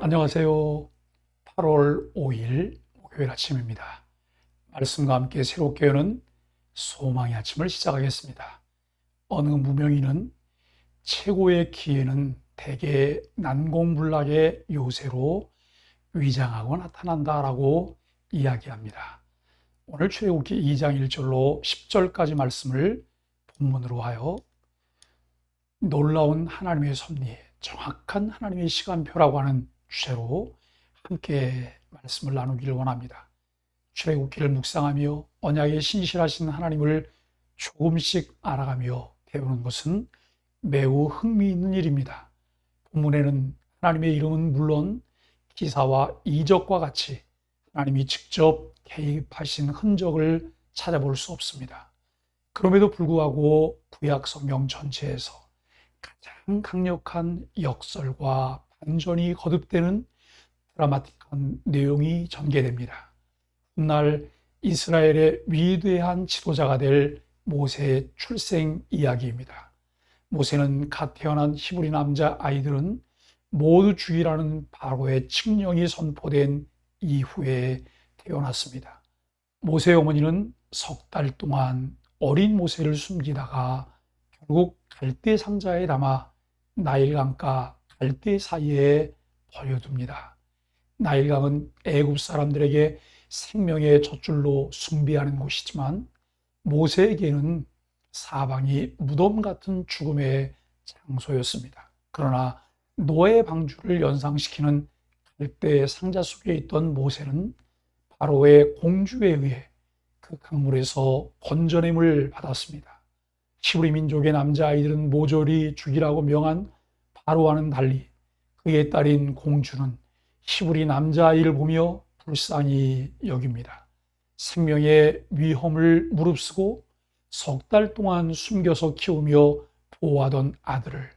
안녕하세요. 8월 5일 목요일 아침입니다. 말씀과 함께 새롭게 여는 소망의 아침을 시작하겠습니다. 어느 무명인은 최고의 기회는 대개 난공불락의 요새로 위장하고 나타난다라고 이야기합니다. 오늘 출애굽기 2장 1절로 10절까지 말씀을 본문으로 하여 놀라운 하나님의 섭리, 정확한 하나님의 시간표라고 하는 주제로 함께 말씀을 나누기를 원합니다. 출애굽기를 묵상하며 언약에 신실하신 하나님을 조금씩 알아가며 배우는 것은 매우 흥미있는 일입니다. 본문에는 하나님의 이름은 물론 기사와 이적과 같이 하나님이 직접 개입하신 흔적을 찾아볼 수 없습니다. 그럼에도 불구하고 구약 성경 전체에서 가장 강력한 역설과 반전이 거듭되는 드라마틱한 내용이 전개됩니다. 훗날 이스라엘의 위대한 지도자가 될 모세의 출생 이야기입니다. 모세는 갓 태어난 히브리 남자 아이들은 모두 죽이라는 바로의 칙령이 선포된 이후에 태어났습니다. 모세의 어머니는 석 달 동안 어린 모세를 숨기다가 결국 갈대 상자에 담아 나일강과 갈대 사이에 버려둡니다. 나일강은 애굽 사람들에게 생명의 젖줄로 숭배하는 곳이지만 모세에게는 사방이 무덤 같은 죽음의 장소였습니다. 그러나 노예 방주를 연상시키는 갈대 상자 속에 있던 모세는 바로의 공주에 의해 그 강물에서 건져냄을 받았습니다. 히브리 민족의 남자아이들은 모조리 죽이라고 명한 바로와는 달리 그의 딸인 공주는 히브리 남자아이를 보며 불쌍히 여깁니다. 생명의 위험을 무릅쓰고 석 달 동안 숨겨서 키우며 보호하던 아들을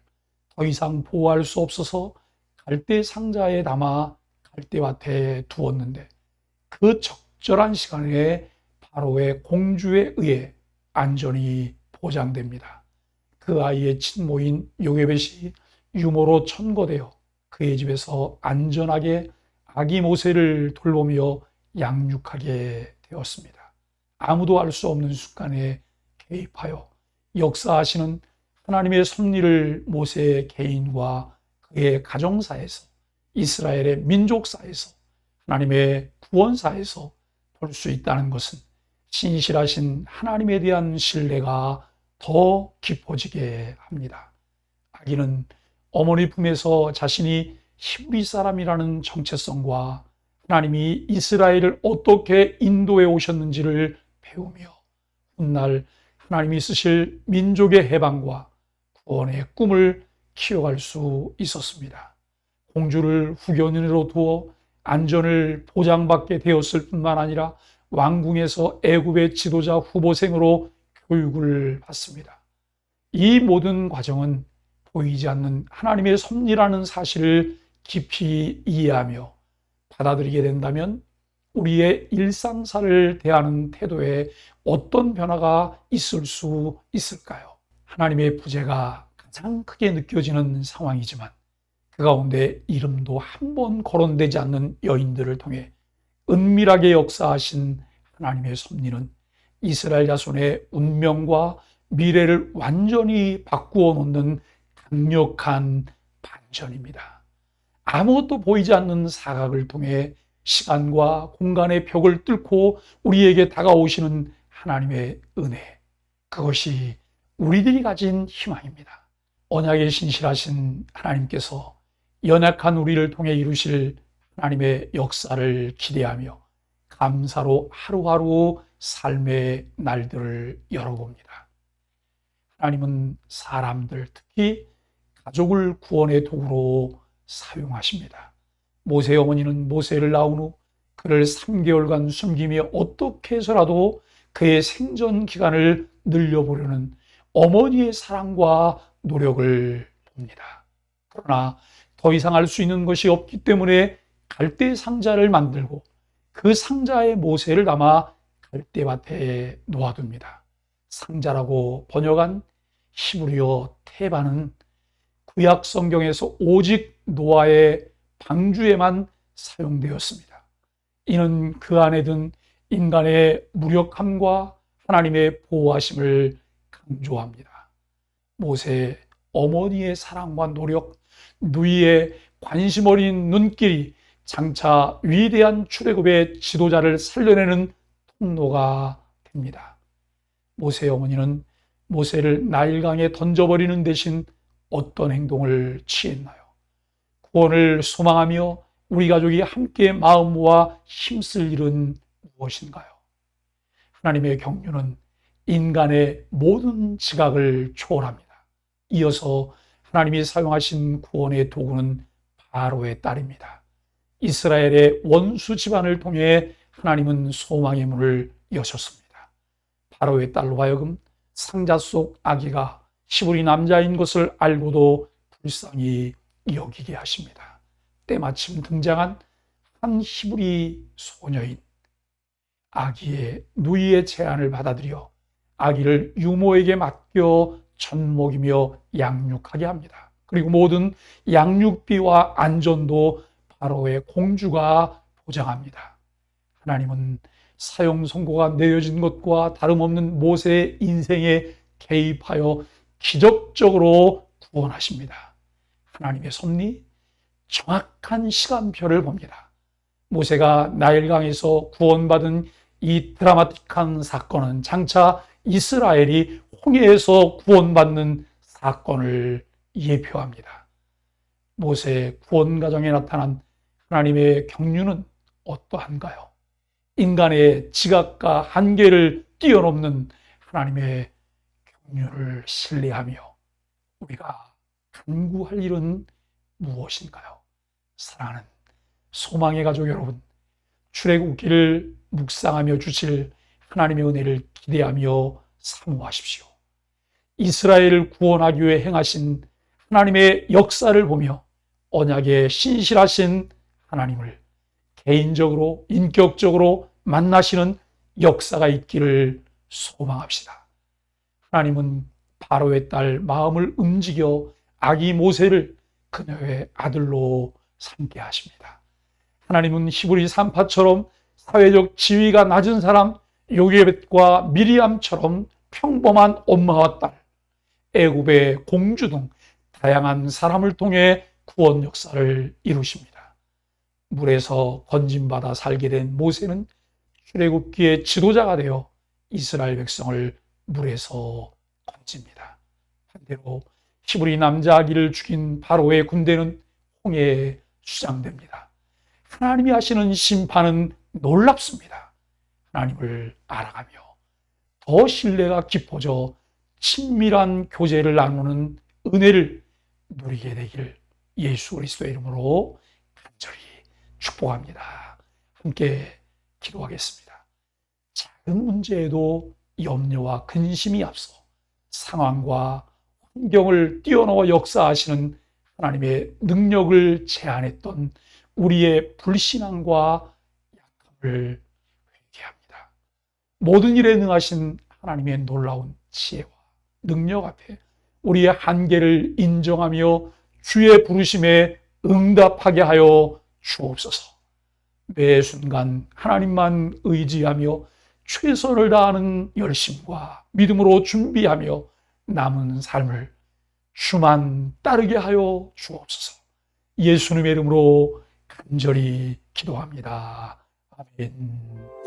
더 이상 보호할 수 없어서 갈대 상자에 담아 갈대밭에 두었는데 그 적절한 시간에 바로의 공주에 의해 안전이 보장됩니다. 그 아이의 친모인 요게벳이 유모로 천거되어 그의 집에서 안전하게 아기 모세를 돌보며 양육하게 되었습니다. 아무도 알 수 없는 순간에 개입하여 역사하시는 하나님의 섭리를 모세의 개인과 그의 가정사에서 이스라엘의 민족사에서 하나님의 구원사에서 볼 수 있다는 것은 신실하신 하나님에 대한 신뢰가 더 깊어지게 합니다. 아기는 어머니 품에서 자신이 히브리 사람이라는 정체성과 하나님이 이스라엘을 어떻게 인도해 오셨는지를 배우며 훗날 하나님이 쓰실 민족의 해방과 구원의 꿈을 키워갈 수 있었습니다. 공주를 후견인으로 두어 안전을 보장받게 되었을 뿐만 아니라 왕궁에서 애굽의 지도자 후보생으로 교육을 받습니다. 이 모든 과정은 보이지 않는 하나님의 섭리라는 사실을 깊이 이해하며 받아들이게 된다면 우리의 일상사를 대하는 태도에 어떤 변화가 있을 수 있을까요? 하나님의 부재가 가장 크게 느껴지는 상황이지만 그 가운데 이름도 한 번 거론되지 않는 여인들을 통해 은밀하게 역사하신 하나님의 섭리는 이스라엘 자손의 운명과 미래를 완전히 바꾸어 놓는 강력한 반전입니다. 아무것도 보이지 않는 사각을 통해 시간과 공간의 벽을 뚫고 우리에게 다가오시는 하나님의 은혜, 그것이 우리들이 가진 희망입니다. 언약에 신실하신 하나님께서 연약한 우리를 통해 이루실 하나님의 역사를 기대하며 감사로 하루하루 삶의 날들을 열어봅니다. 하나님은 사람들, 특히 가족을 구원의 도구로 사용하십니다. 모세의 어머니는 모세를 낳은 후 그를 3개월간 숨기며 어떻게 해서라도 그의 생전 기간을 늘려보려는 어머니의 사랑과 노력을 봅니다. 그러나 더 이상 알 수 있는 것이 없기 때문에 갈대 상자를 만들고 그 상자에 모세를 담아 갈대밭에 놓아둡니다. 상자라고 번역한 히브리어 테바는 구약 성경에서 오직 노아의 방주에만 사용되었습니다. 이는 그 안에 든 인간의 무력함과 하나님의 보호하심을 강조합니다. 모세의 어머니의 사랑과 노력, 누이의 관심 어린 눈길이 장차 위대한 출애굽의 지도자를 살려내는 통로가 됩니다. 모세의 어머니는 모세를 나일강에 던져버리는 대신 어떤 행동을 취했나요? 구원을 소망하며 우리 가족이 함께 마음 모아 힘쓸 일은 무엇인가요? 하나님의 경륜은 인간의 모든 지각을 초월합니다. 이어서 하나님이 사용하신 구원의 도구는 바로의 딸입니다. 이스라엘의 원수 집안을 통해 하나님은 소망의 문을 여셨습니다. 바로의 딸로 하여금 상자 속 아기가 히브리 남자인 것을 알고도 불쌍히 여기게 하십니다. 때마침 등장한 한 히브리 소녀인 아기의 누이의 제안을 받아들여 아기를 유모에게 맡겨 젖먹이며 양육하게 합니다. 그리고 모든 양육비와 안전도 바로의 공주가 보장합니다. 하나님은 사형 선고가 내려진 것과 다름없는 모세의 인생에 개입하여 기적적으로 구원하십니다. 하나님의 섭리, 정확한 시간표를 봅니다. 모세가 나일강에서 구원받은 이 드라마틱한 사건은 장차 이스라엘이 홍해에서 구원받는 사건을 예표합니다. 모세의 구원 과정에 나타난 하나님의 경륜은 어떠한가요? 인간의 지각과 한계를 뛰어넘는 하나님의 경륜을 신뢰하며 우리가 간구할 일은 무엇인가요? 사랑하는 소망의 가족 여러분, 출애굽기를 묵상하며 주실 하나님의 은혜를 기대하며 사모하십시오. 이스라엘을 구원하기 위해 행하신 하나님의 역사를 보며 언약에 신실하신 하나님을 개인적으로 인격적으로 만나시는 역사가 있기를 소망합시다. 하나님은 바로의 딸 마음을 움직여 아기 모세를 그녀의 아들로 삼게 하십니다. 하나님은 히브리 산파처럼 사회적 지위가 낮은 사람 요게벳과 미리암처럼 평범한 엄마와 딸, 애굽의 공주 등 다양한 사람을 통해 구원 역사를 이루십니다. 물에서 건짐받아 살게 된 모세는 출애굽기의 지도자가 되어 이스라엘 백성을 물에서 건집니다. 반대로 히브리 남자 아기를 죽인 바로의 군대는 홍해에 수장됩니다. 하나님이 하시는 심판은 놀랍습니다. 하나님을 알아가며 더 신뢰가 깊어져 친밀한 교제를 나누는 은혜를 누리게 되길 예수 그리스도의 이름으로 간절히 축복합니다. 함께 기도하겠습니다. 작은 문제에도 염려와 근심이 앞서 상황과 환경을 뛰어넘어 역사하시는 하나님의 능력을 제한했던 우리의 불신앙과 약함을 회개합니다. 모든 일에 능하신 하나님의 놀라운 지혜와 능력 앞에 우리의 한계를 인정하며 주의 부르심에 응답하게 하여 주옵소서. 매 순간 하나님만 의지하며 최선을 다하는 열심과 믿음으로 준비하며 남은 삶을 주만 따르게 하여 주옵소서. 예수님의 이름으로 간절히 기도합니다. 아멘.